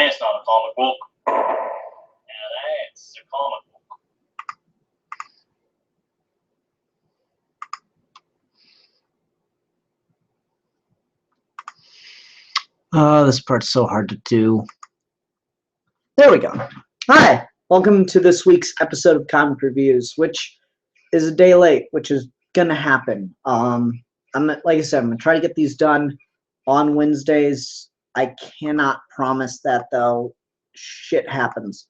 That's not a comic book. Now that's a comic book. This part's so hard to do. There we go. Hi, welcome to this week's episode of Comic Reviews, which is a day late, which is gonna happen. Like I said, I'm gonna try to get these done on Wednesdays. I cannot promise that though. Shit happens.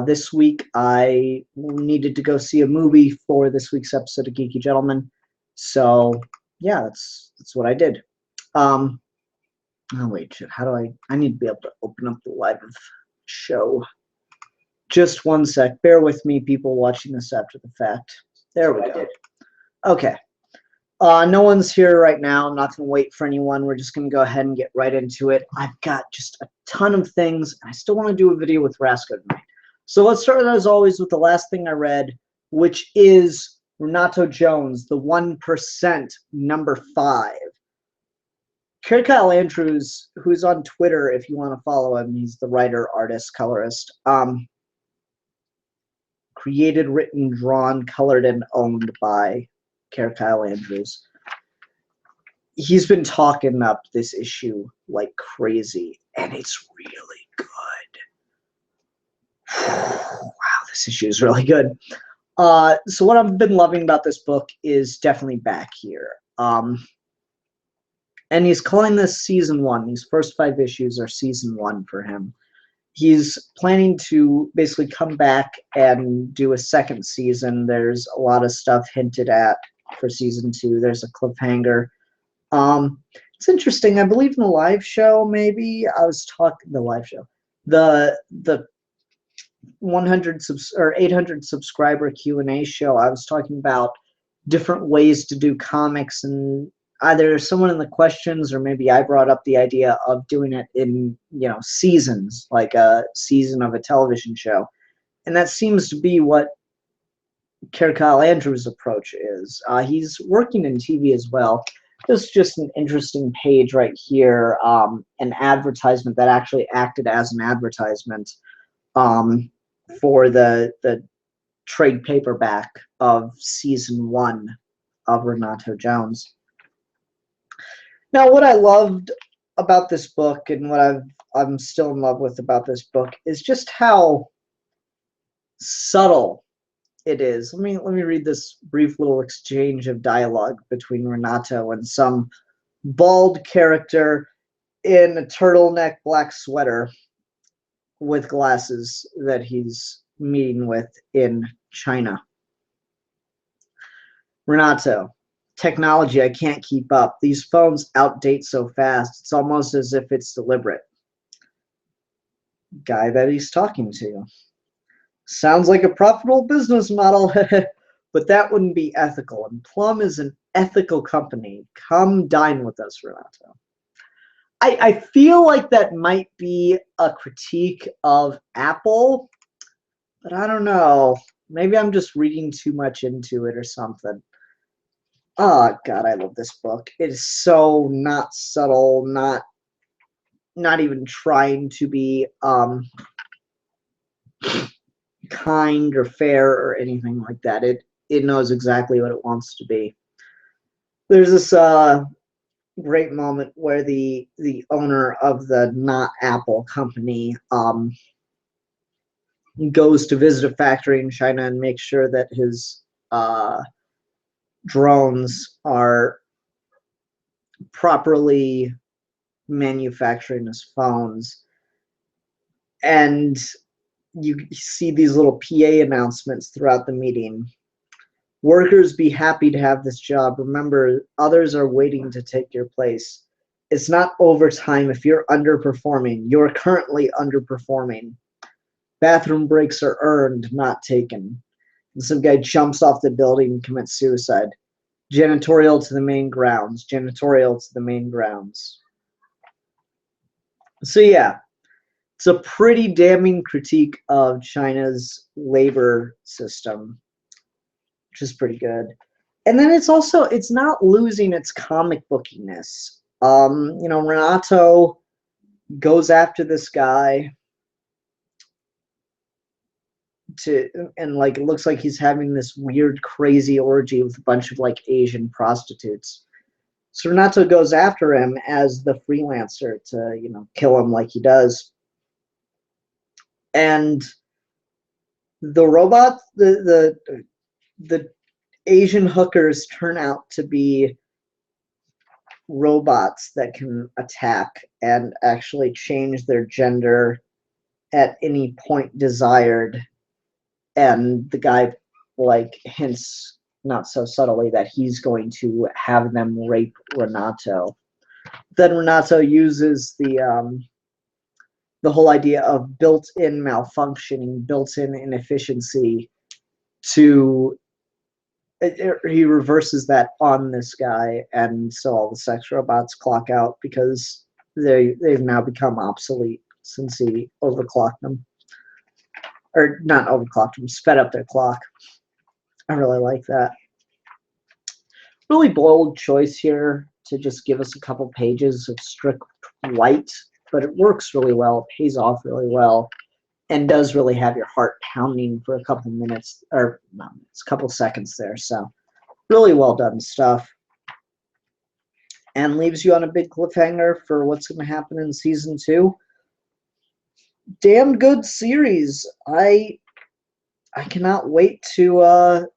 This week I needed to go see a movie for this week's episode of Geeky Gentleman, so yeah, that's what I did. Oh wait, shit. How do I need to be able to open up the live show. Just one sec. Bear with me, people watching this after the fact. There we go. Okay. No one's here right now. I'm not going to wait for anyone. We're just going to go ahead and get right into it. I've got just a ton of things, and I still want to do a video with Rasco tonight. So let's start, as always, with the last thing I read, which is Renato Jones, the 1%, number 5. Kyle Andrews, who's on Twitter, if you want to follow him, he's the writer, artist, colorist. Created, written, drawn, colored, and owned by Kyle Andrews. He's been talking up this issue like crazy, and it's really good. Wow, this issue is really good. So what I've been loving about this book is definitely back here. And he's calling this season 1. These first 5 issues are season 1 for him. He's planning to basically come back and do a second season. There's a lot of stuff hinted at for season 2. There's a cliffhanger. It's interesting. I believe in the live show, maybe I was talking the live show, the 100 or 800 subscriber Q&A show. I was talking about different ways to do comics, and either someone in the questions or maybe I brought up the idea of doing it in, seasons, like a season of a television show. And that seems to be what Kyle Andrews' approach is. He's working in TV as well. This is just an interesting page right here, an advertisement that actually acted as an advertisement for the trade paperback of season 1 of Renato Jones. Now, what I loved about this book and what I'm still in love with about this book is just how subtle it is. Let me read this brief little exchange of dialogue between Renato and some bald character in a turtleneck black sweater with glasses that he's meeting with in China. Renato: technology, I can't keep up. These phones outdate so fast. It's almost as if it's deliberate. Guy that he's talking to: sounds like a profitable business model, but that wouldn't be ethical. And Plum is an ethical company. Come dine with us, Renato. I feel like that might be a critique of Apple, but I don't know. Maybe I'm just reading too much into it or something. Oh God, I love this book. It is so not subtle, not even trying to be kind or fair or anything like that. It knows exactly what it wants to be. There's this great moment where the owner of the not Apple company goes to visit a factory in China and makes sure that his drones are properly manufacturing his phones, and you see these little PA announcements throughout the meeting. Workers, be happy to have this job. Remember, others are waiting to take your place. It's not overtime if you're underperforming. You're currently underperforming. Bathroom breaks are earned, not taken. And some guy jumps off the building and commits suicide. Janitorial to the main grounds. Janitorial to the main grounds. So yeah, it's a pretty damning critique of China's labor system, which is pretty good. And then it's not losing its comic bookiness. Renato goes after this guy and like it looks like he's having this weird crazy orgy with a bunch of like Asian prostitutes. So Renato goes after him as the freelancer to, you know, kill him like he does. And the robot, the Asian hookers turn out to be robots that can attack and actually change their gender at any point desired. And the guy like hints not so subtly that he's going to have them rape Renato. Then Renato uses the whole idea of built-in malfunctioning, built-in inefficiency to he reverses that on this guy, and so all the sex robots clock out because they've now become obsolete since he overclocked them. Or not overclocked them, sped up their clock. I really like that. Really bold choice here to just give us a couple pages of strict white, but it works really well, it pays off really well, and does really have your heart pounding for a couple minutes, or not minutes, a couple seconds there. So really well done stuff. And leaves you on a big cliffhanger for what's going to happen in season 2. Damn good series. I cannot wait to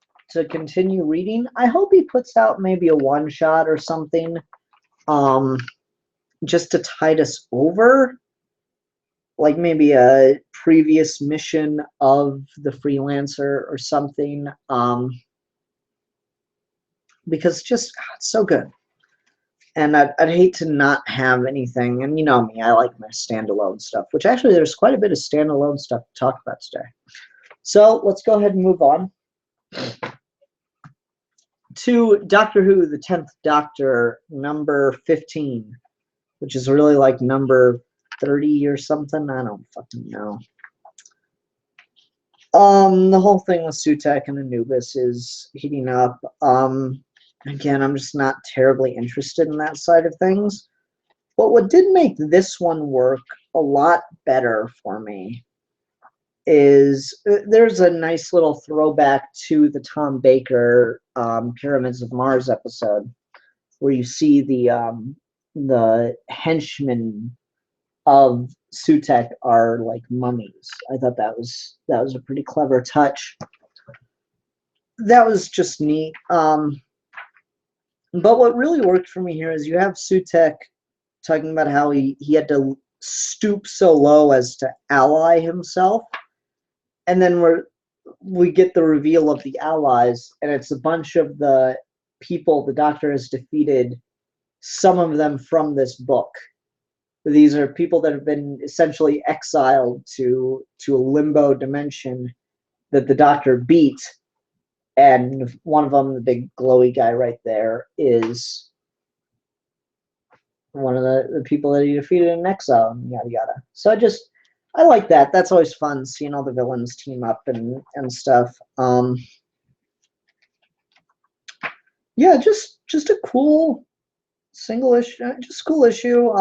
continue reading. I hope he puts out maybe a one-shot or something, just to tide us over, like maybe a previous mission of the freelancer or something, because just it's so good. And I'd hate to not have anything. And you know me, I like my standalone stuff, which actually there's quite a bit of standalone stuff to talk about today. So let's go ahead and move on to Doctor Who, the 10th Doctor, number 15, which is really like number 30 or something. I don't fucking know. The whole thing with Sutekh and Anubis is heating up. Again, I'm just not terribly interested in that side of things. But what did make this one work a lot better for me is there's a nice little throwback to the Tom Baker Pyramids of Mars episode, where you see the henchmen of Sutekh are like mummies. I thought that was a pretty clever touch. That was just neat. But what really worked for me here is you have Sutekh talking about how he had to stoop so low as to ally himself. And then we get the reveal of the allies, and it's a bunch of the people the Doctor has defeated, some of them from this book. These are people that have been essentially exiled to a limbo dimension that the Doctor beat. And one of them, the big glowy guy right there, is one of the people that he defeated in exile, and yada yada. So I like that. That's always fun, seeing all the villains team up and stuff. Yeah, just a cool single issue, just cool issue.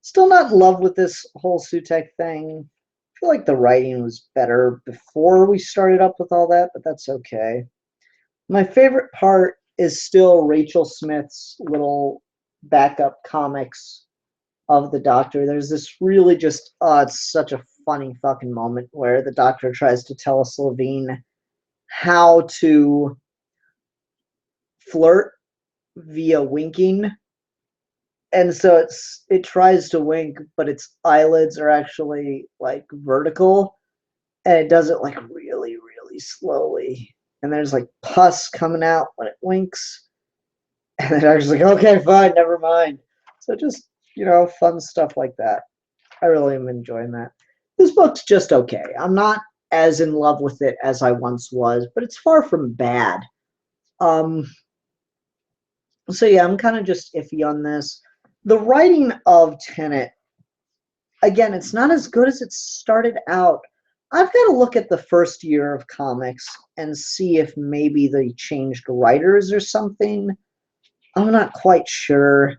Still not in love with this whole Sutekh thing. I feel like the writing was better before we started up with all that, but that's okay. My favorite part is still Rachel Smith's little backup comics of the Doctor. There's this really just, it's such a funny fucking moment where the Doctor tries to tell Levine how to flirt via winking. And so it tries to wink, but its eyelids are actually like vertical, and it does it like really, really slowly. And there's like pus coming out when it winks. And then I was like, okay, fine, never mind. So just, fun stuff like that. I really am enjoying that. This book's just okay. I'm not as in love with it as I once was, but it's far from bad. So yeah, I'm kind of just iffy on this. The writing of Tenet, again, it's not as good as it started out. I've got to look at the first year of comics and see if maybe they changed writers or something. I'm not quite sure.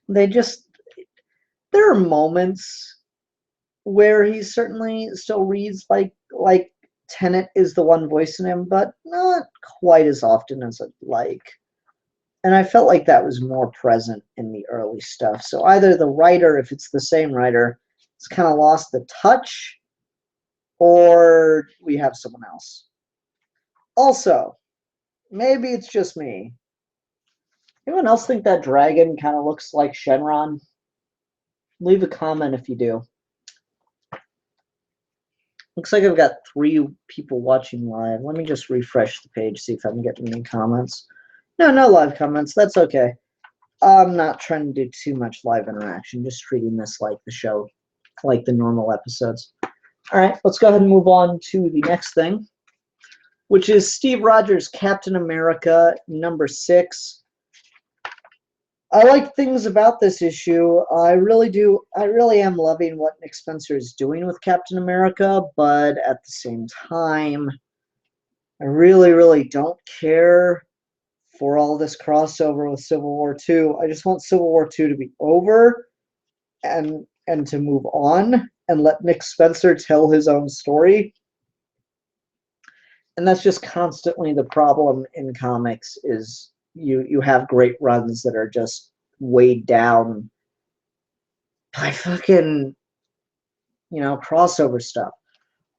they just, there are moments where he certainly still reads like Tennant is the one voicing him, but not quite as often as I'd like. And I felt like that was more present in the early stuff. So either the writer, if it's the same writer, has kind of lost the touch, or we have someone else. Also, maybe it's just me. Anyone else think that dragon kind of looks like Shenron? Leave a comment if you do. Looks like I've got 3 people watching live. Let me just refresh the page, see if I'm getting any comments. No live comments. That's okay. I'm not trying to do too much live interaction, just treating this like the show, like the normal episodes. All right, let's go ahead and move on to the next thing, which is Steve Rogers' Captain America #6. I like things about this issue. I really do. I really am loving what Nick Spencer is doing with Captain America, but at the same time, I really don't care for all this crossover with Civil War II. I just want Civil War II to be over and to move on and let Nick Spencer tell his own story. And that's just constantly the problem in comics, is you have great runs that are just weighed down by fucking, crossover stuff.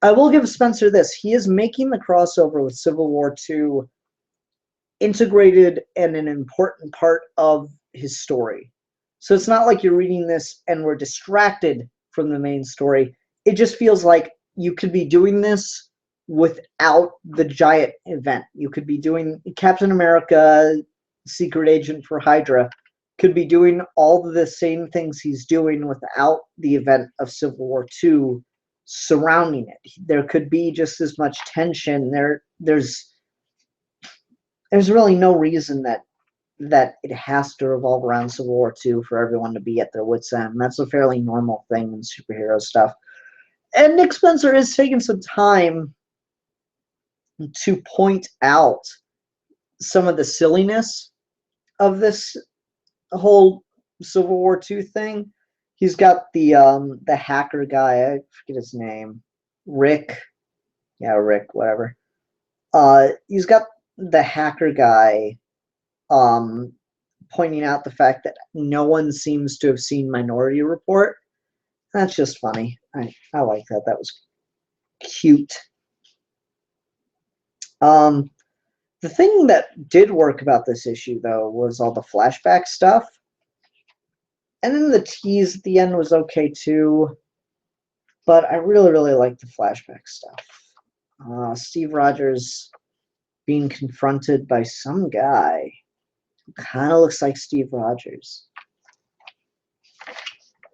I will give Spencer this. He is making the crossover with Civil War II integrated and an important part of his story. So it's not like you're reading this and we're distracted from the main story. It just feels like you could be doing this without the giant event. You could be doing Captain America, secret agent for Hydra, could be doing all the same things he's doing without the event of Civil War II surrounding it. There could be just as much tension. There's really no reason that it has to revolve around Civil War II for everyone to be at their wits' end. That's a fairly normal thing in superhero stuff. And Nick Spencer is taking some time to point out some of the silliness of this whole Civil War II thing. He's got the hacker guy, I forget his name, Rick. Yeah, Rick, whatever. He's got the hacker guy pointing out the fact that no one seems to have seen Minority Report. That's just funny. I like that. That was cute. The thing that did work about this issue, though, was all the flashback stuff. And then the tease at the end was okay, too. But I really liked the flashback stuff. Steve Rogers being confronted by some guy who kind of looks like Steve Rogers.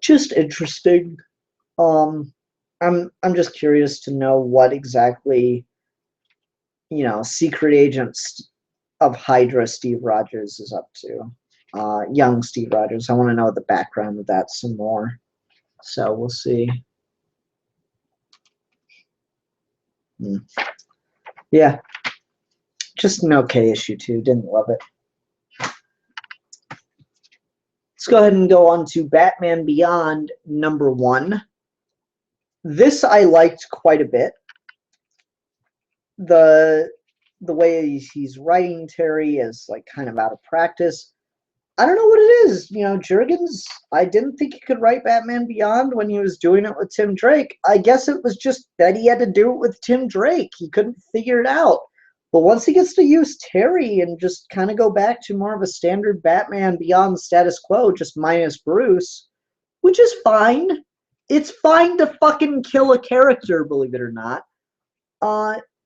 Just interesting. I'm just curious to know what exactly, secret agents of Hydra Steve Rogers is up to. Young Steve Rogers. I want to know the background of that some more. So we'll see. Yeah. Just an okay issue, too. Didn't love it. Let's go ahead and go on to Batman Beyond #1. This I liked quite a bit. The way he's writing Terry is like kind of out of practice. I don't know what it is. Jurgens, I didn't think he could write Batman Beyond when he was doing it with Tim Drake. I guess it was just that he had to do it with Tim Drake. He couldn't figure it out. But once he gets to use Terry and just kind of go back to more of a standard Batman Beyond status quo, just minus Bruce, which is fine. It's fine to fucking kill a character, believe it or not.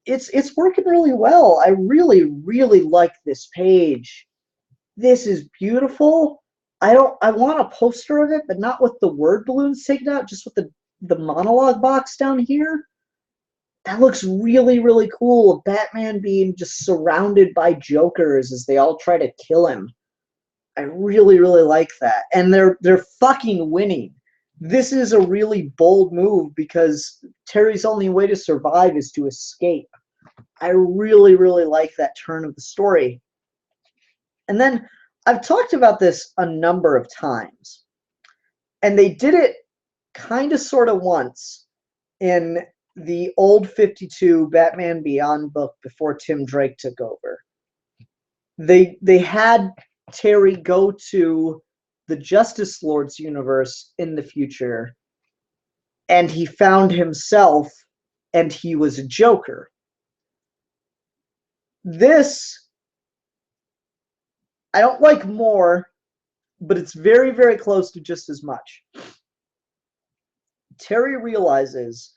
It's working really well. I really like this page. This is beautiful. I want a poster of it, but not with the word balloons taken out, just with the monologue box down here. That looks really cool. Batman being just surrounded by jokers as they all try to kill him. I really like that. And they're fucking winning. This is a really bold move because Terry's only way to survive is to escape. I really like that turn of the story. And then I've talked about this a number of times, and they did it kind of sort of once in the old 52 Batman Beyond book before Tim Drake took over. They had Terry go to the Justice Lord's universe in the future, and he found himself, and he was a Joker. This, I don't like more, but it's very, very close to just as much. Terry realizes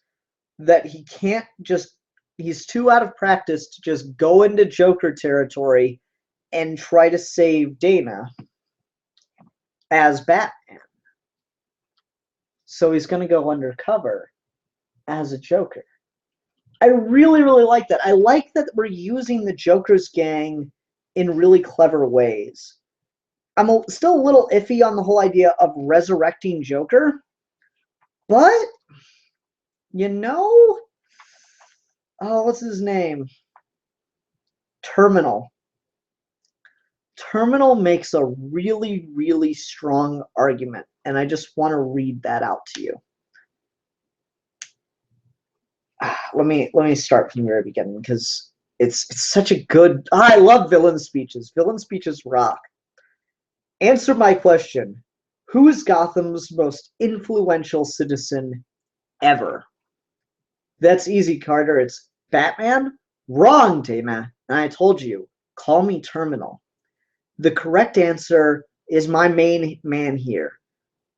that he can't just, he's too out of practice to just go into Joker territory and try to save Dana as Batman. So he's going to go undercover as a Joker. I really, really like that. I like that we're using the Joker's gang in really clever ways. I'm still a little iffy on the whole idea of resurrecting Joker, but, you know, oh, what's his name? Terminal. Terminal makes a really, really strong argument, and I just want to read that out to you. Let me start from the very beginning, because it's such a good... I love villain speeches. Villain speeches rock. Answer my question. Who is Gotham's most influential citizen ever? That's easy, Carter. It's Batman? Wrong, Dana. And I told you. Call me Terminal. The correct answer is my main man here.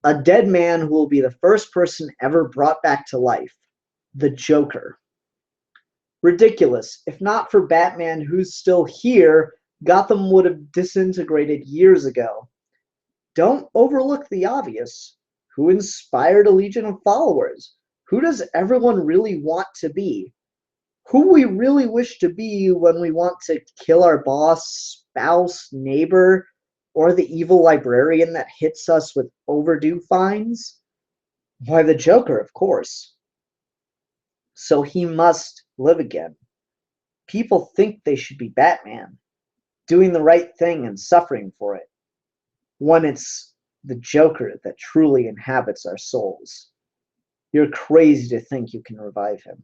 A dead man who will be the first person ever brought back to life. The Joker. Ridiculous. If not for Batman, who's still here, Gotham would have disintegrated years ago. Don't overlook the obvious. Who inspired a legion of followers? Who does everyone really want to be? Who we really wish to be when we want to kill our boss, spouse, neighbor, or the evil librarian that hits us with overdue fines? Why, the Joker, of course. So he must live again. People think they should be Batman, doing the right thing and suffering for it, when it's the Joker that truly inhabits our souls. You're crazy to think you can revive him.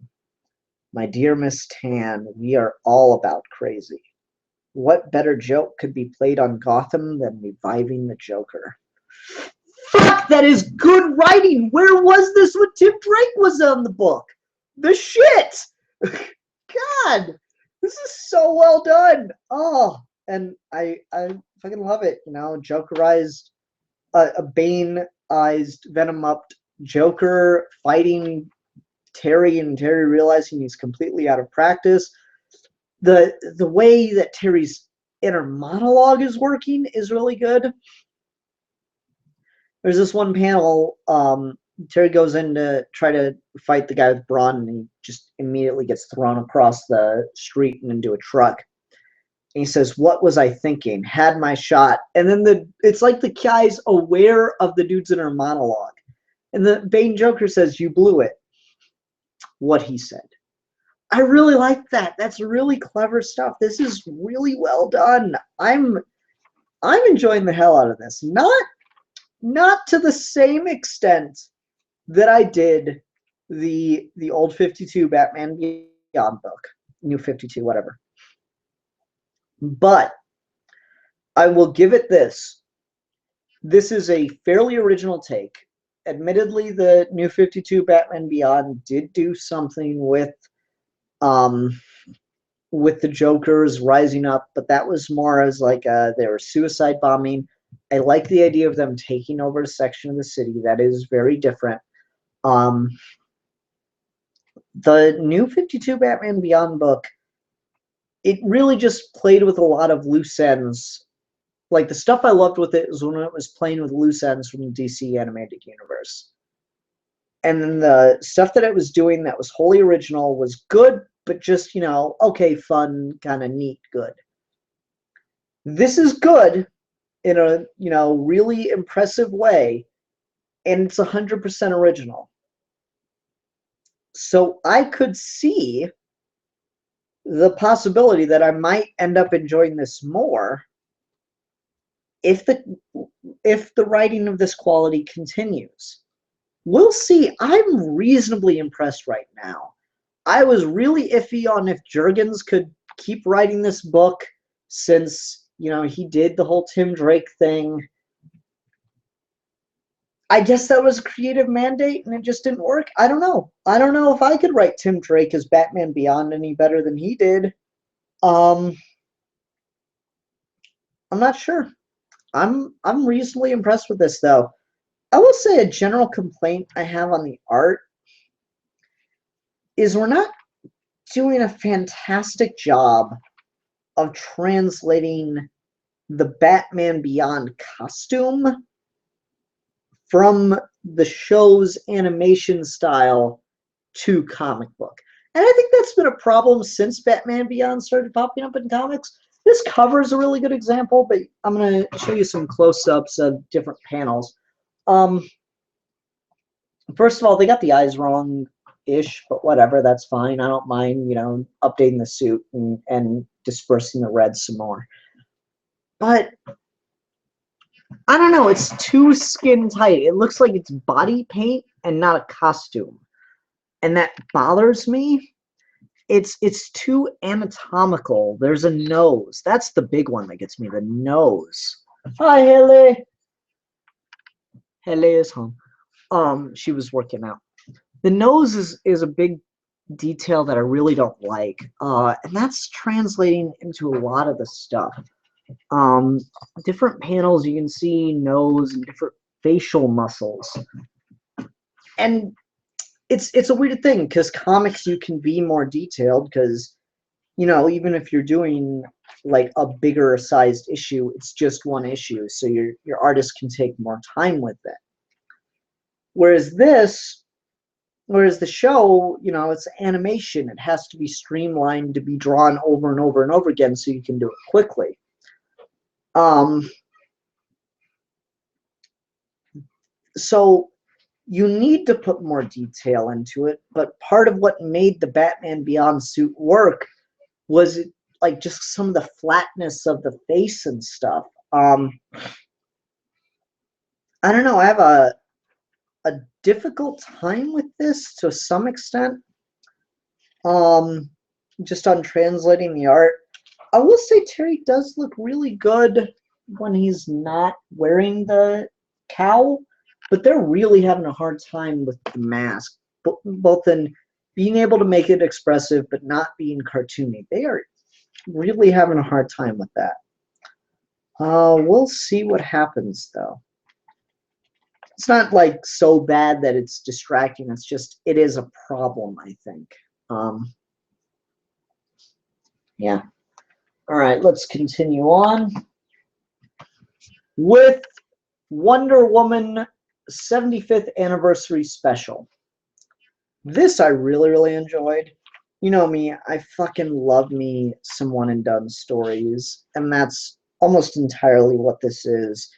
My dear Miss Tan, we are all about crazy. What better joke could be played on Gotham than reviving the Joker? Fuck, that is good writing! Where was this when Tim Drake was on the book? The shit! God! This is so well done! Oh, and I fucking love it, you know, Jokerized, a Bane-ized, Venom-upped Joker fighting Terry, and Terry realizing he's completely out of practice. The way that Terry's inner monologue is working is really good. There's this one panel, Terry goes in to try to fight the guy with Braun, and he just immediately gets thrown across the street and into a truck. And he says, "What was I thinking? Had my shot." And then it's like the guy's aware of the dude's inner monologue. And the Bane Joker says, "You blew it." What he said. I really like that. That's really clever stuff. This is really well done. I'm enjoying the hell out of this. Not to the same extent that I did the old 52 Batman Beyond book, New 52, whatever. But I will give it this. This is a fairly original take. Admittedly, the New 52 Batman Beyond did do something with the Jokers rising up, but that was more as like they were suicide bombing. I like the idea of them taking over a section of the city. That is very different. The New 52 Batman Beyond book, it really just played with a lot of loose ends. Like, the stuff I loved with it was when it was playing with loose ends from the DC animated universe. And then the stuff that it was doing that was wholly original was good, but just, you know, okay, fun, kind of neat, good. This is good in a, you know, really impressive way, and it's 100% original. So I could see the possibility that I might end up enjoying this more if the writing of this quality continues. We'll see. I'm reasonably impressed right now. I was really iffy on if Jurgens could keep writing this book since, you know, he did the whole Tim Drake thing. I guess that was a creative mandate and it just didn't work. I don't know. I don't know if I could write Tim Drake as Batman Beyond any better than he did. I'm not sure. I'm reasonably impressed with this though. I will say a general complaint I have on the art is we're not doing a fantastic job of translating the Batman Beyond costume from the show's animation style to comic book. And I think that's been a problem since Batman Beyond started popping up in comics. This cover is a really good example, but I'm going to show you some close-ups of different panels. First of all, they got the eyes wrong-ish, but whatever, that's fine. I don't mind, you know, updating the suit and dispersing the red some more. But I don't know, it's too skin tight. It looks like it's body paint and not a costume. And that bothers me. It's too anatomical. There's a nose. That's the big one that gets me, the nose. Hi, Haley. Haley is home. She was working out. The nose is a big detail that I really don't like. And that's translating into a lot of the stuff. Different panels you can see nose and different facial muscles. And it's a weird thing because comics you can be more detailed because, you know, even if you're doing like a bigger sized issue, it's just one issue, so your artist can take more time with it. Whereas the show, you know, it's animation. It has to be streamlined to be drawn over and over and over again so you can do it quickly. So you need to put more detail into it, but part of what made the Batman Beyond suit work was it, like just some of the flatness of the face and stuff. I don't know. I have a difficult time with this to some extent. Just on translating the art. I will say Terry does look really good when he's not wearing the cowl, but they're really having a hard time with the mask, both in being able to make it expressive but not being cartoony. They are really having a hard time with that. We'll see what happens, though. It's not like so bad that it's distracting. It's just, it is a problem, I think. Yeah. All right, let's continue on with Wonder Woman 75th Anniversary Special. This I really, really enjoyed. You know me, I fucking love me some one and done stories, and that's almost entirely what this is.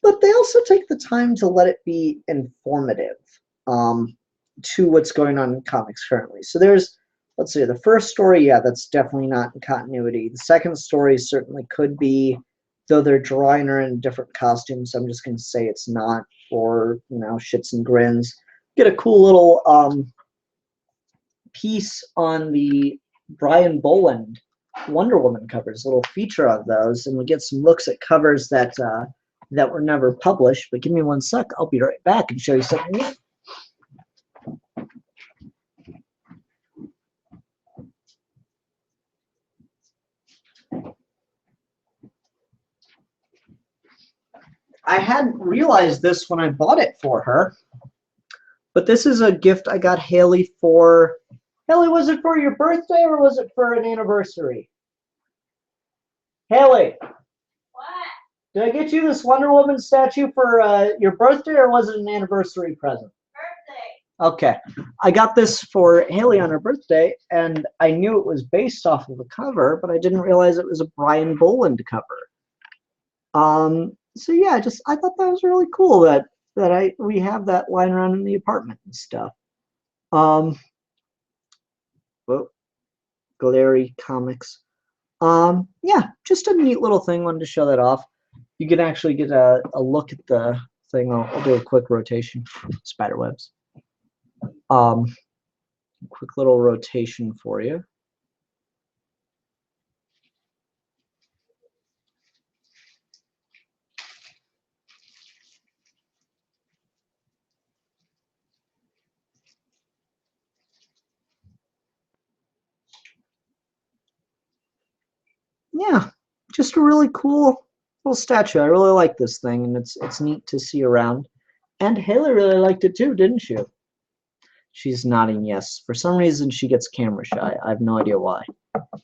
But they also take the time to let it be informative to what's going on in comics currently. So there's, let's see, the first story, yeah, that's definitely not in continuity. The second story certainly could be, though they're drawing her in different costumes. I'm just going to say it's not for, you know, shits and grins. Get a cool little piece on the Brian Boland Wonder Woman covers, a little feature of those, and we get some looks at covers that that were never published. But give me one sec, I'll be right back and show you something new. I hadn't realized this when I bought it for her, but this is a gift I got Haley for. Haley, was it for your birthday or was it for an anniversary? Haley. What? Did I get you this Wonder Woman statue for your birthday or was it an anniversary present? Birthday. Okay. I got this for Haley on her birthday, and I knew it was based off of a cover, but I didn't realize it was a Brian Boland cover. So yeah, I thought that was really cool that we have that lying around in the apartment and stuff. Well, Glary Comics. Yeah, just a neat little thing. Wanted to show that off. you can actually get a look at the thing. I'll do a quick rotation. Spiderwebs. Quick little rotation for you. Yeah, just a really cool little statue. I really like this thing, and it's neat to see around. And Haley really liked it too, didn't she? She's nodding yes. For some reason, she gets camera shy. I have no idea why.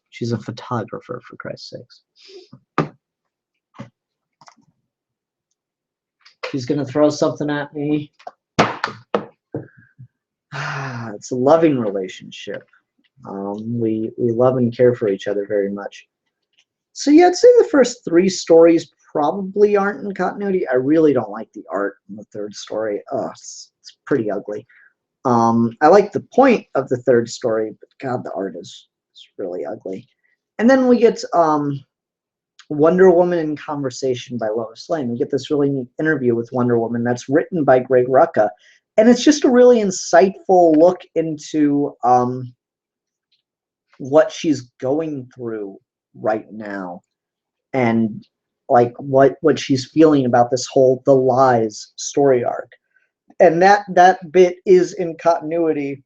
She's a photographer, for Christ's sakes. She's gonna throw something at me. It's a loving relationship. We love and care for each other very much. So yeah, I'd say the first 3 stories probably aren't in continuity. I really don't like the art in the 3rd story. It's pretty ugly. I like the point of the 3rd story, but God, the art is really ugly. And then we get Wonder Woman in Conversation by Lois Lane. We get this really neat interview with Wonder Woman that's written by Greg Ruka. And it's just a really insightful look into what she's going through right now, and like what she's feeling about this whole The Lies story arc. And that bit is in continuity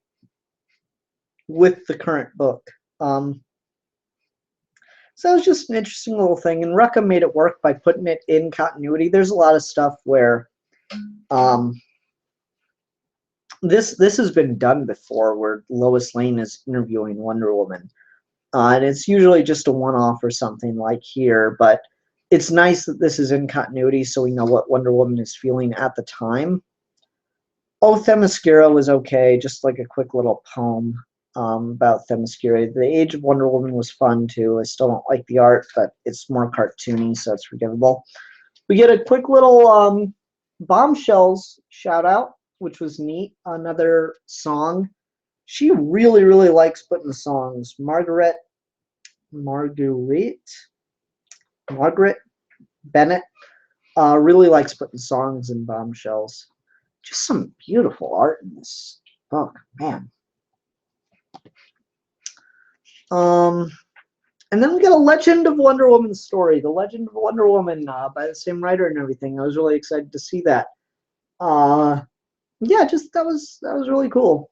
with the current book. So it was just an interesting little thing, and Ruka made it work by putting it in continuity. There's a lot of stuff where this has been done before, where Lois Lane is interviewing Wonder Woman. And it's usually just a one-off or something like here, but it's nice that this is in continuity so we know what Wonder Woman is feeling at the time. Oh, Themyscira was okay, just like a quick little poem about Themyscira. The Age of Wonder Woman was fun too. I still don't like the art, but it's more cartoony, so it's forgivable. We get a quick little Bombshells shout out, which was neat. Another song. She really, really likes putting the songs. Marguerite Bennett really likes putting songs in Bombshells. Just some beautiful art in this book, man. And then we got a Legend of Wonder Woman story, The Legend of Wonder Woman by the same writer and everything. I was really excited to see that. Yeah, just that was really cool.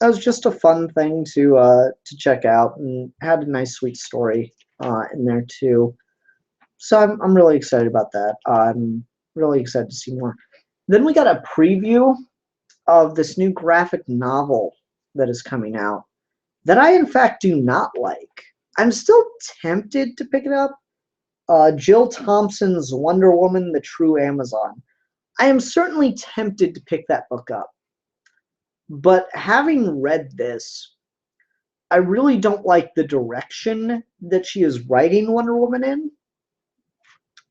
That was just a fun thing to check out, and had a nice, sweet story in there too. So I'm really excited about that. I'm really excited to see more. Then we got a preview of this new graphic novel that is coming out that I, in fact, do not like. I'm still tempted to pick it up. Jill Thompson's Wonder Woman, The True Amazon. I am certainly tempted to pick that book up. But having read this, I really don't like the direction that she is writing Wonder Woman in.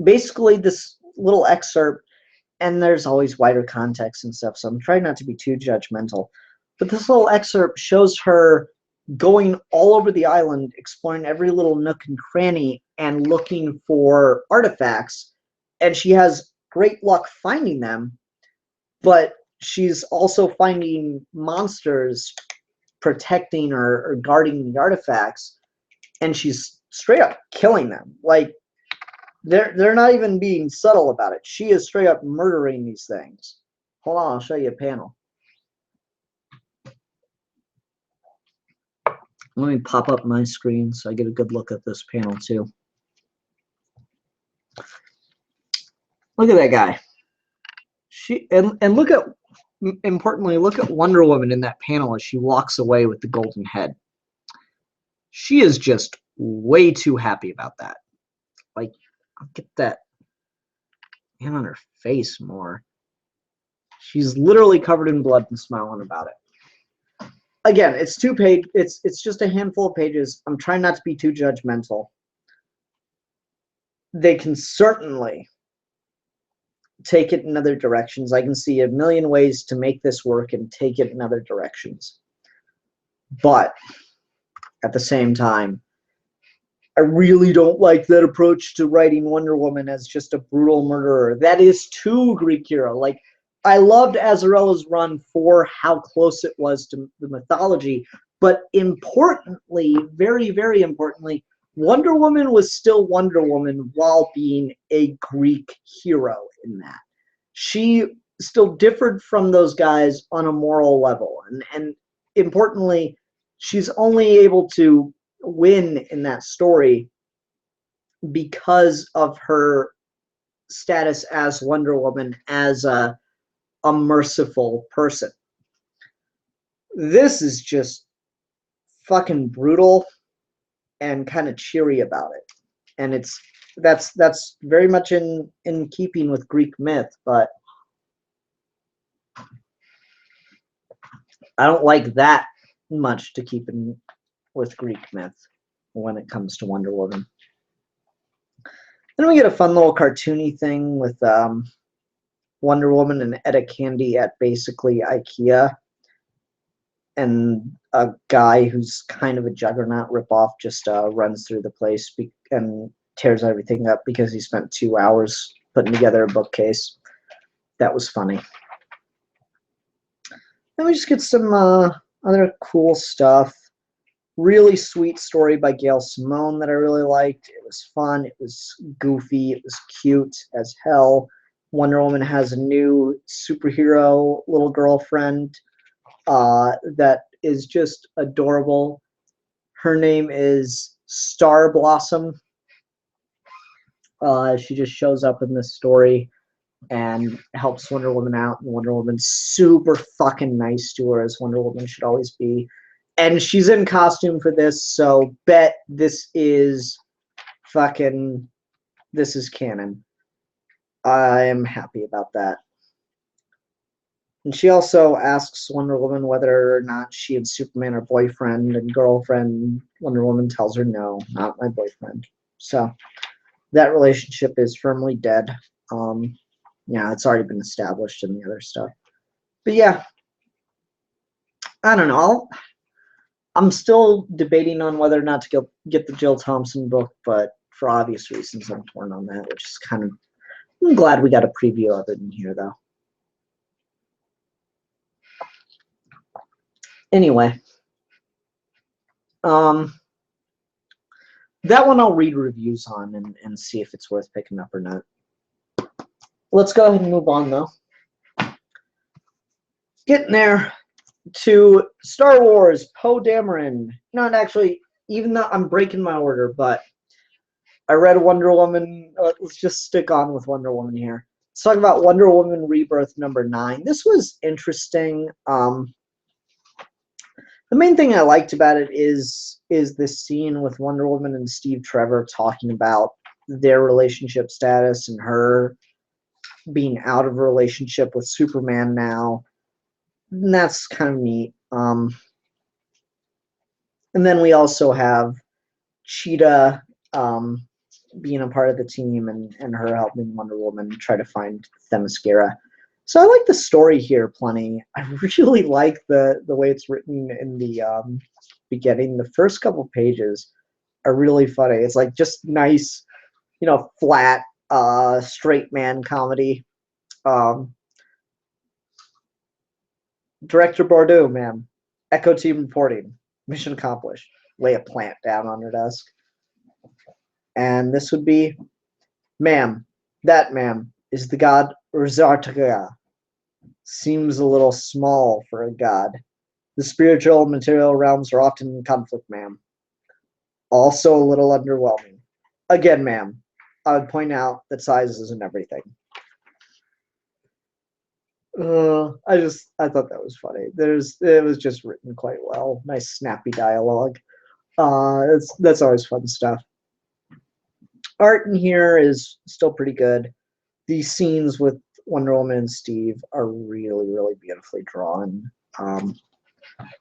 Basically, this little excerpt, and there's always wider context and stuff, so I'm trying not to be too judgmental. But this little excerpt shows her going all over the island, exploring every little nook and cranny, and looking for artifacts. And she has great luck finding them, but she's also finding monsters protecting or guarding the artifacts, and she's straight up killing them. Like, they're not even being subtle about it. She is straight up murdering these things. Hold on, I'll show you a panel. Let me pop up my screen so I get a good look at this panel too. Look at that guy. And look at, importantly, look at Wonder Woman in that panel as she walks away with the golden head. She is just way too happy about that. Like, I'll get that in on her face more. She's literally covered in blood and smiling about it. Again, it's it's just a handful of pages. I'm trying not to be too judgmental. They can certainly take it in other directions. I can see a million ways to make this work and take it in other directions. But at the same time, I really don't like that approach to writing Wonder Woman as just a brutal murderer. That is too Greek hero. Like, I loved Azzarella's run for how close it was to the mythology, but importantly, very, very importantly, Wonder Woman was still Wonder Woman while being a Greek hero in that. She still differed from those guys on a moral level. And importantly, she's only able to win in that story because of her status as Wonder Woman, as a merciful person. This is just fucking brutal and kind of cheery about it. And that's very much in keeping with Greek myth, but I don't like that much to keep in with Greek myth when it comes to Wonder Woman. Then we get a fun little cartoony thing with Wonder Woman and Etta Candy at basically IKEA, and a guy who's kind of a Juggernaut ripoff just runs through the place and tears everything up because he spent 2 hours putting together a bookcase. That was funny. Then we just get some other cool stuff. Really sweet story by Gail Simone that I really liked. It was fun. It was goofy. It was cute as hell. Wonder Woman has a new superhero little girlfriend that is just adorable. Her name is Star Blossom. She just shows up in this story and helps Wonder Woman out. And Wonder Woman's super fucking nice to her, as Wonder Woman should always be. And she's in costume for this, so bet this is canon. I am happy about that. And she also asks Wonder Woman whether or not she and Superman are boyfriend and girlfriend. Wonder Woman tells her, no, not my boyfriend. So that relationship is firmly dead. Yeah, it's already been established in the other stuff. But yeah, I don't know. I'm still debating on whether or not to get the Jill Thompson book, but for obvious reasons, I'm torn on that, which is kind of... I'm glad we got a preview of it in here, though. Anyway. That one I'll read reviews on and see if it's worth picking up or not. Let's go ahead and move on, though. Getting there to Star Wars, Poe Dameron. Not actually, even though I'm breaking my order, but I read Wonder Woman. Let's just stick on with Wonder Woman here. Let's talk about Wonder Woman Rebirth number 9. This was interesting. The main thing I liked about it is this scene with Wonder Woman and Steve Trevor talking about their relationship status and her being out of a relationship with Superman now. And that's kind of neat. And then we also have Cheetah being a part of the team and her helping Wonder Woman try to find Themyscira. So I like the story here plenty. I really like the way it's written in the beginning. The first couple pages are really funny. It's like just nice, flat, straight man comedy. Director Bordeaux, ma'am. Echo team reporting. Mission accomplished. Lay a plant down on her desk. And this would be, ma'am, that, ma'am, is the god Rzartaga. Seems a little small for a god. The spiritual and material realms are often in conflict, ma'am. Also a little underwhelming. Again, ma'am, I would point out that size isn't everything. I thought that was funny. It was just written quite well. Nice snappy dialogue. That's always fun stuff. Art in here is still pretty good. These scenes with Wonder Woman and Steve are really, really beautifully drawn.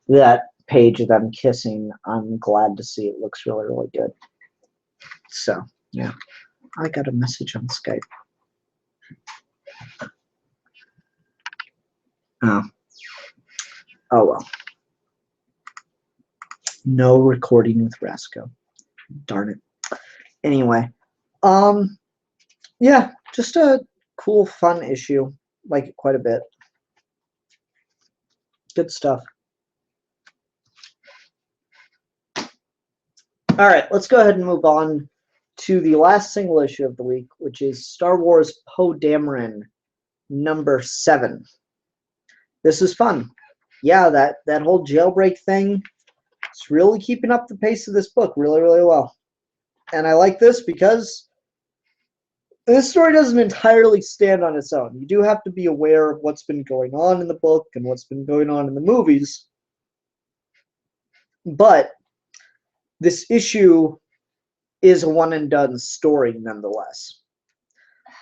That page of them kissing, I'm glad to see. It looks really, really good. So, yeah. I got a message on Skype. Oh well. No recording with Rasco. Darn it. Anyway, yeah, just a cool, fun issue. Like it quite a bit. Good stuff. All right, let's go ahead and move on to the last single issue of the week, which is Star Wars Poe Dameron number 7. This is fun. Yeah, that whole jailbreak thing, it's really keeping up the pace of this book really, really well. And I like this because this story doesn't entirely stand on its own. You do have to be aware of what's been going on in the book and what's been going on in the movies. But this issue is a one-and-done story nonetheless.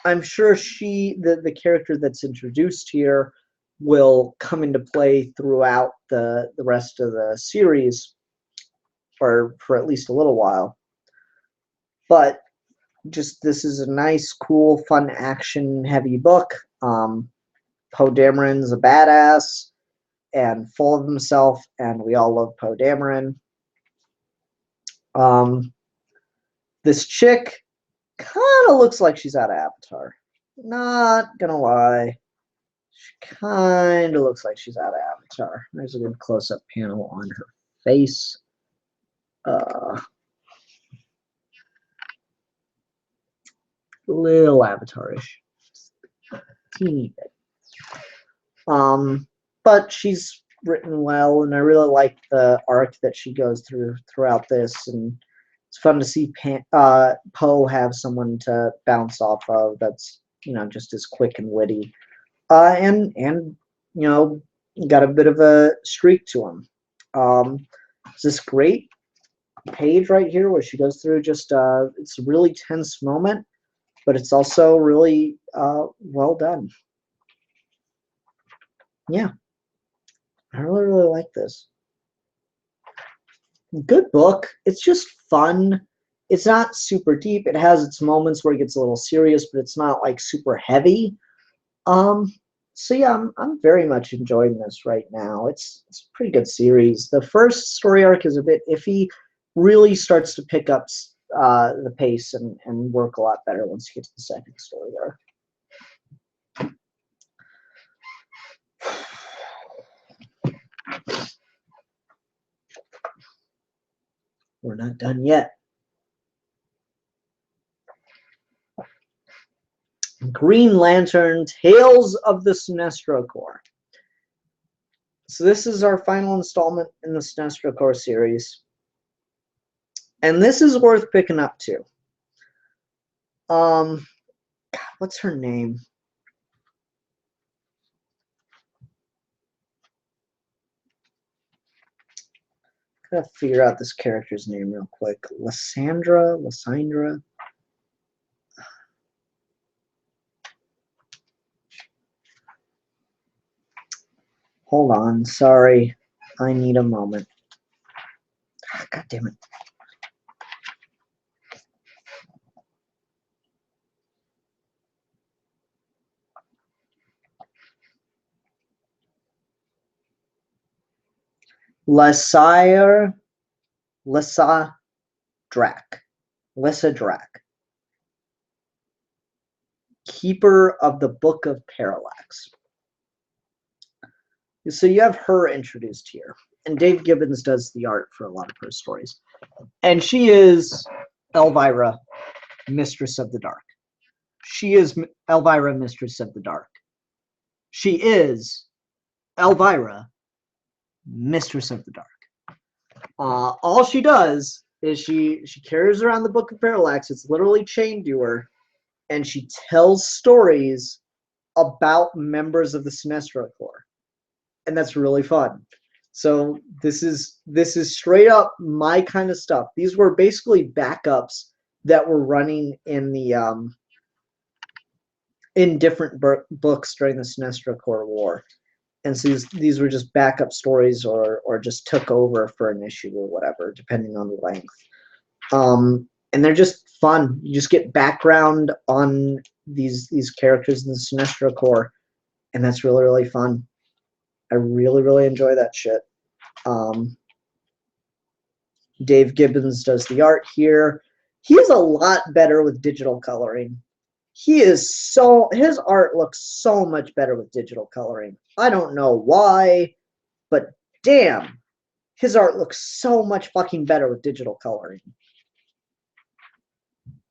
I'm sure the character that's introduced here will come into play throughout the rest of the series, or for at least a little while. But just this is a nice, cool, fun, action-heavy book. Poe Dameron's a badass and full of himself, and we all love Poe Dameron. This chick kind of looks like she's out of Avatar. Not gonna lie. She kind of looks like she's out of Avatar. There's a good close-up panel on her face. Little Avatar-ish. Teeny bit. But she's written well, and I really like the arc that she goes throughout this, and it's fun to see Poe have someone to bounce off of that's, just as quick and witty. And got a bit of a streak to him. It's this great page right here where she goes through just, it's a really tense moment, but it's also really well done. Yeah. I really, really like this. Good book. It's just fun. It's not super deep. It has its moments where it gets a little serious, but it's not like super heavy. So yeah, I'm very much enjoying this right now. It's a pretty good series. The first story arc is a bit iffy. Really starts to pick up the pace and work a lot better once you get to the second story arc. We're not done yet. Green Lantern, Tales of the Sinestro Corps. So this is our final installment in the Sinestro Corps series. And this is worth picking up too. God, what's her name? Gotta figure out this character's name real quick. Lysandra? Hold on, sorry. I need a moment. God damn it. Lyssa Drac. Keeper of the Book of Parallax. So you have her introduced here. And Dave Gibbons does the art for a lot of her stories. And she is Elvira, Mistress of the Dark. She is Elvira, Mistress of the Dark. She is Elvira, Mistress of the Dark. All she does is she carries around the Book of Parallax. It's literally chained to her, and she tells stories about members of the Sinestro Corps, and that's really fun. So this is straight up my kind of stuff. These were basically backups that were running in the in different books during the Sinestro Corps War. And so these were just backup stories or just took over for an issue or whatever, depending on the length. And they're just fun. You just get background on these characters in the Sinestro Corps, and that's really, really fun. I really, really enjoy that shit. Dave Gibbons does the art here. He's a lot better with digital coloring. His art looks so much better with digital coloring. I don't know why, but damn, his art looks so much fucking better with digital coloring.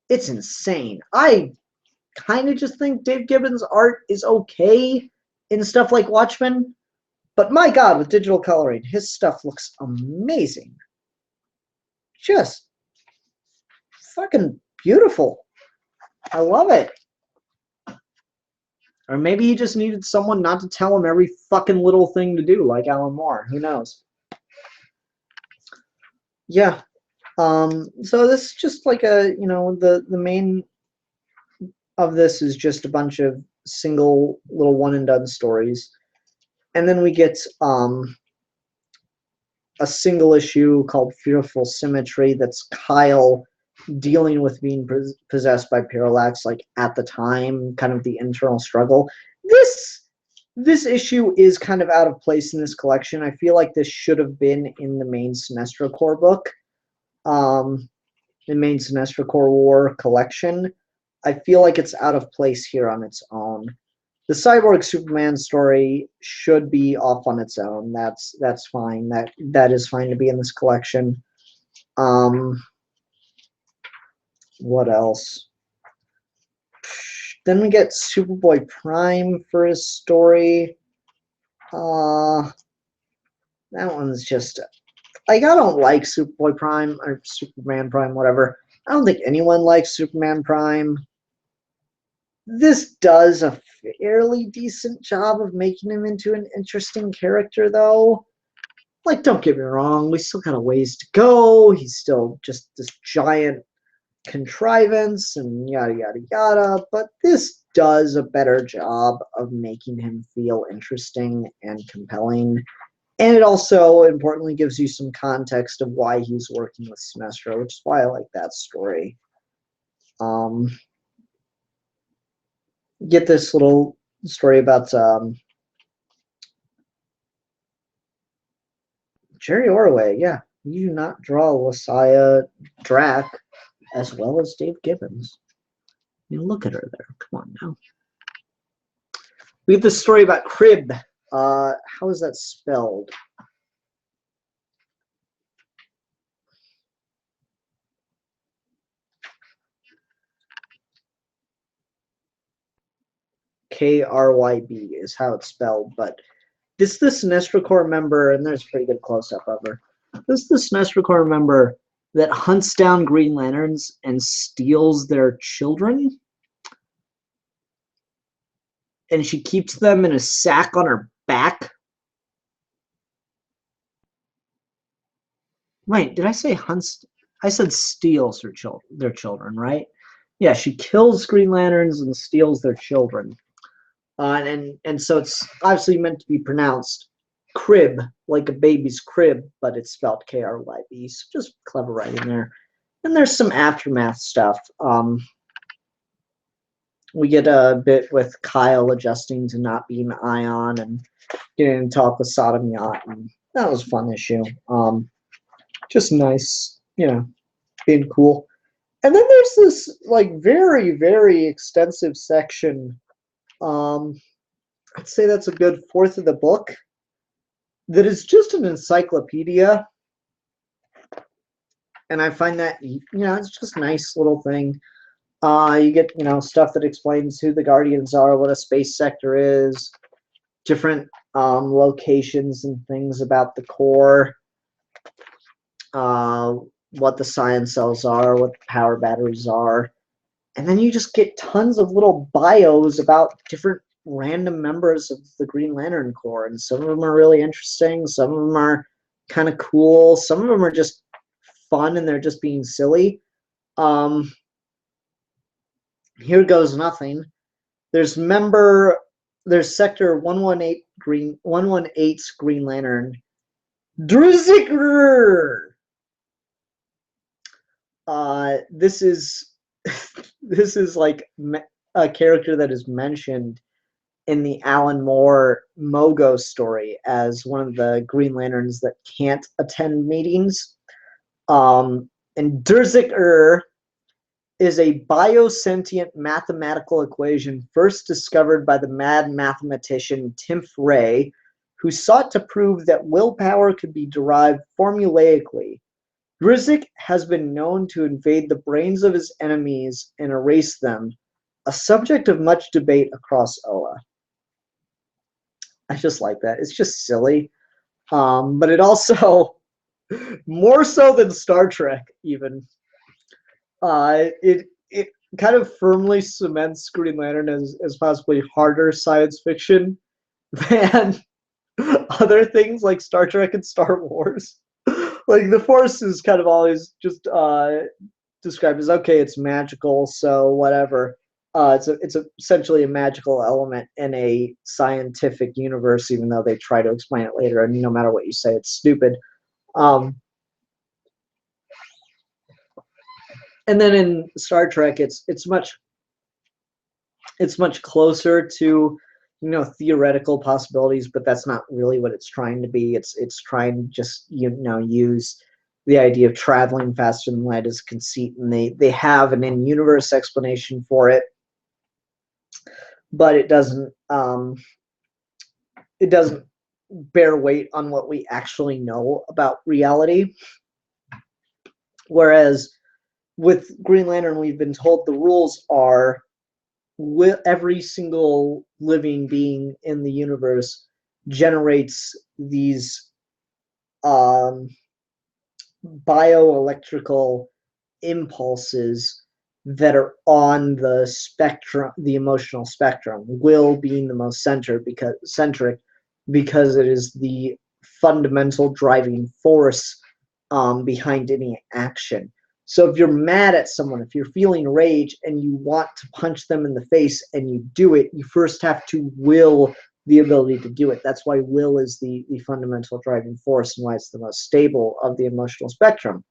It's insane. I kind of just think Dave Gibbons' art is okay in stuff like Watchmen, but my God, with digital coloring, his stuff looks amazing. Just fucking beautiful. I love it. Or maybe he just needed someone not to tell him every fucking little thing to do, like Alan Moore. Who knows? Yeah. So this is just like a, the main of this is just a bunch of single little one and done stories. And then we get a single issue called Fearful Symmetry that's Kyle dealing with being possessed by Parallax, like at the time, kind of the internal struggle. This issue is kind of out of place in this collection. I feel like this should have been in the main Sinestro Corps book, the main Sinestro Corps War collection. I feel like it's out of place here on its own. The Cyborg Superman story should be off on its own. That's fine. That is fine to be in this collection. What else? Then we get Superboy Prime for his story. That one's just like, I don't like Superboy Prime or Superman Prime, whatever. I don't think anyone likes Superman Prime. This does a fairly decent job of making him into an interesting character, though. Like, don't get me wrong, we still got a ways to go. He's still just this giant contrivance and yada yada yada, but this does a better job of making him feel interesting and compelling, and it also importantly gives you some context of why he's working with Sinestro, which is why I like that story. Get this little story about Jerry Orway. Yeah, you do not draw Messiah Drac as well as Dave Gibbons. I mean, look at her there. Come on now. We have this story about Crib. How is that spelled? Kryb is how it's spelled, but this is the Sinestro Corps member, and there's a pretty good close-up of her. This is the Sinestro Corps member that hunts down Green Lanterns and steals their children. And she keeps them in a sack on her back. Wait, did I say hunts? I said steals their children, right? Yeah, she kills Green Lanterns and steals their children. And so it's obviously meant to be pronounced crib, like a baby's crib, but it's spelled Kryb. So just clever writing there. And there's some aftermath stuff. We get a bit with Kyle adjusting to not being Ion and getting to talk with Sodom Yacht, and that was a fun issue. Just nice, being cool. And then there's this like very, very extensive section. I'd say that's a good fourth of the book. That is just an encyclopedia. And I find that, it's just a nice little thing. You get, stuff that explains who the Guardians are, what a space sector is, different locations and things about the Corps, what the science cells are, what the power batteries are. And then you just get tons of little bios about different random members of the Green Lantern Corps. And some of them are really interesting. Some of them are kind of cool. Some of them are just fun and they're just being silly. Here goes nothing. There's sector 118's Green Lantern. Drizziger! This is like a character that is mentioned in the Alan Moore Mogo story as one of the Green Lanterns that can't attend meetings. And Drizziger is a biosentient mathematical equation first discovered by the mad mathematician Timf Ray, who sought to prove that willpower could be derived formulaically. Drizzt has been known to invade the brains of his enemies and erase them, a subject of much debate across OA. I just like that. It's just silly. But it also, more so than Star Trek even, it kind of firmly cements Green Lantern as possibly harder science fiction than other things like Star Trek and Star Wars. Like the Force is kind of always just described as, okay, it's magical, so whatever. It's essentially a magical element in a scientific universe, even though they try to explain it later, and no matter what you say, it's stupid. And then in Star Trek, it's much closer to, you know, theoretical possibilities, but that's not really what it's trying to be. It's trying to just, you know, use the idea of traveling faster than light as a conceit, and they have an in-universe explanation for it, but it doesn't bear weight on what we actually know about reality. Whereas with Green Lantern, we've been told the rules are every single living being in the universe generates these bioelectrical impulses that are on the spectrum, the emotional spectrum, will being the most centric because it is the fundamental driving force behind any action. So if you're mad at someone, if you're feeling rage and you want to punch them in the face and you do it, you first have to will the ability to do it. That's why will is the fundamental driving force and why it's the most stable of the emotional spectrum.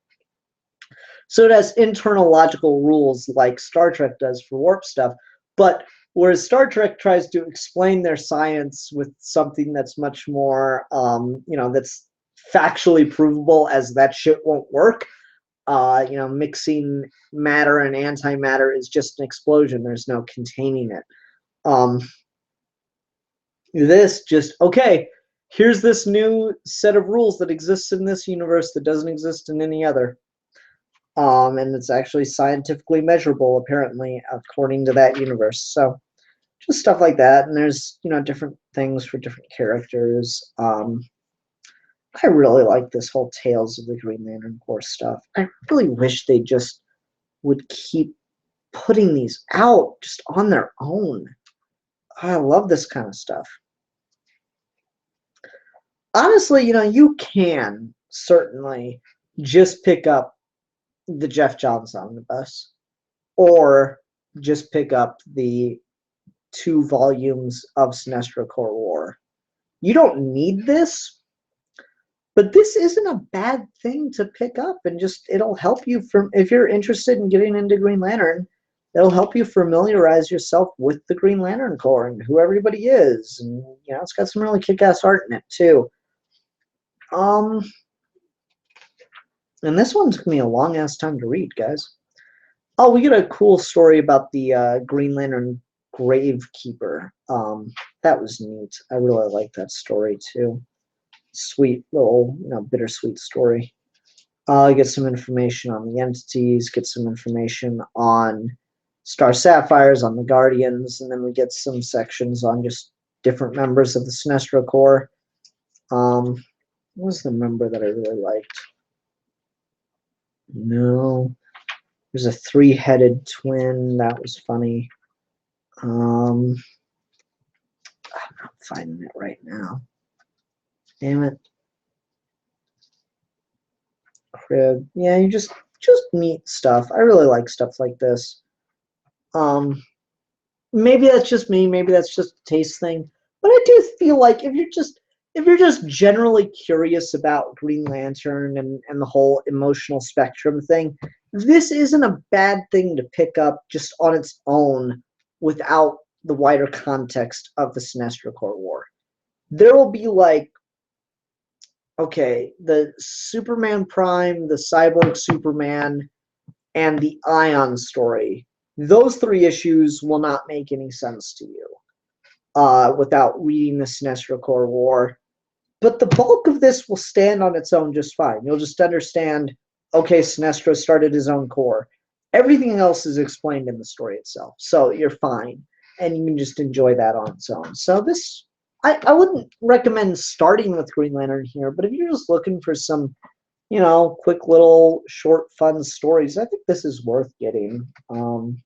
So it has internal logical rules like Star Trek does for warp stuff, but whereas Star Trek tries to explain their science with something that's much more, you know, that's factually provable as that shit won't work. You know, mixing matter and antimatter is just an explosion. There's no containing it. This just, okay, here's this new set of rules that exists in this universe that doesn't exist in any other. And it's actually scientifically measurable, apparently, according to that universe. So just stuff like that. And there's, you know, different things for different characters. I really like this whole Tales of the Green Lantern Corps stuff. I really wish they just would keep putting these out just on their own. I love this kind of stuff. Honestly, you know, you can certainly just pick up the Geoff Johns omnibus, or just pick up the 2 volumes of Sinestro Corps War. You don't need this, but this isn't a bad thing to pick up, and just, it'll help you from, if you're interested in getting into Green Lantern, it'll help you familiarize yourself with the Green Lantern Corps and who everybody is. And, you know, it's got some really kick-ass art in it, too. And this one took me a long-ass time to read, guys. Oh, we get a cool story about the Green Lantern Gravekeeper. That was neat. I really like that story, too. Sweet little, you know, bittersweet story. Get some information on the entities, get some information on Star Sapphires, on the Guardians, and then we get some sections on just different members of the Sinestro Corps. What was the member that I really liked? No. There's a 3-headed twin. That was funny. I'm not finding it right now. Damn it. Crib. Yeah, you just neat stuff. I really like stuff like this. Maybe that's just me. Maybe that's just a taste thing. But I do feel like if you're just generally curious about Green Lantern and the whole emotional spectrum thing, this isn't a bad thing to pick up just on its own without the wider context of the Sinestro Corps War. There will be like, okay, the Superman Prime, the Cyborg Superman, and the Ion story. Those 3 issues will not make any sense to you without reading the Sinestro Corps War. But the bulk of this will stand on its own just fine. You'll just understand, okay, Sinestro started his own corps. Everything else is explained in the story itself. So you're fine. And you can just enjoy that on its own. So this, I wouldn't recommend starting with Green Lantern here, but if you're just looking for some, you know, quick little short fun stories, I think this is worth getting. $15.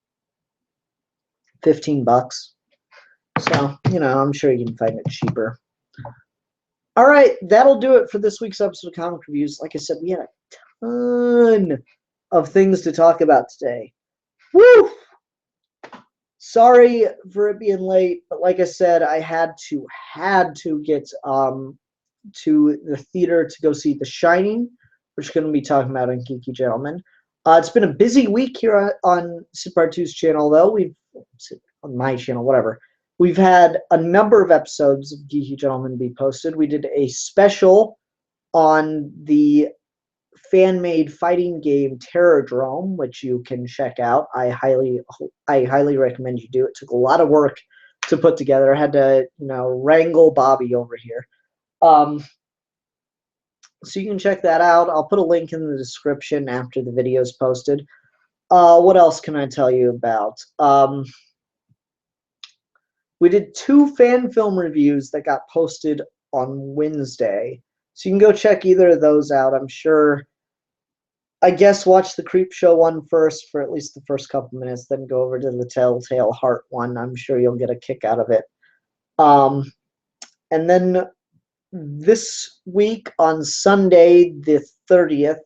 So, you know, I'm sure you can find it cheaper. All right, that'll do it for this week's episode of Comic Reviews. Like I said, we had a ton of things to talk about today. Woo! Sorry for it being late, but like I said, I had to get to the theater to go see The Shining, which we're going to be talking about on Geeky Gentleman. It's been a busy week here on Sip2's channel, though. On my channel, whatever. We've had a number of episodes of Geeky Gentleman be posted. We did a special on the fan-made fighting game Terrordrome, which you can check out. I highly recommend you do it. It took a lot of work to put together. I had to, you know, wrangle Bobby over here. So you can check that out. I'll put a link in the description after the video is posted. What else can I tell you about? We did 2 fan film reviews that got posted on Wednesday. So you can go check either of those out. I'm sure, I guess, watch the Creep Show one first for at least the first couple minutes, then go over to the Telltale Heart one. I'm sure you'll get a kick out of it. And then this week on Sunday, the 30th,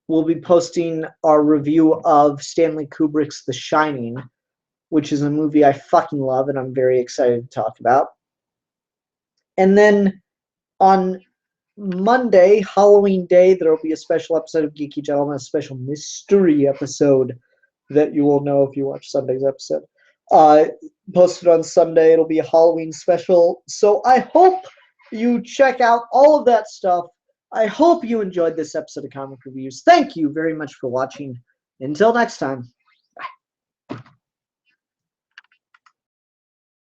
we'll be posting our review of Stanley Kubrick's The Shining, which is a movie I fucking love and I'm very excited to talk about. And then on Monday, Halloween Day, there will be a special episode of Geeky Gentleman, a special mystery episode that you will know if you watch Sunday's episode. Posted on Sunday, it'll be a Halloween special. So I hope you check out all of that stuff. I hope you enjoyed this episode of Comic Reviews. Thank you very much for watching. Until next time.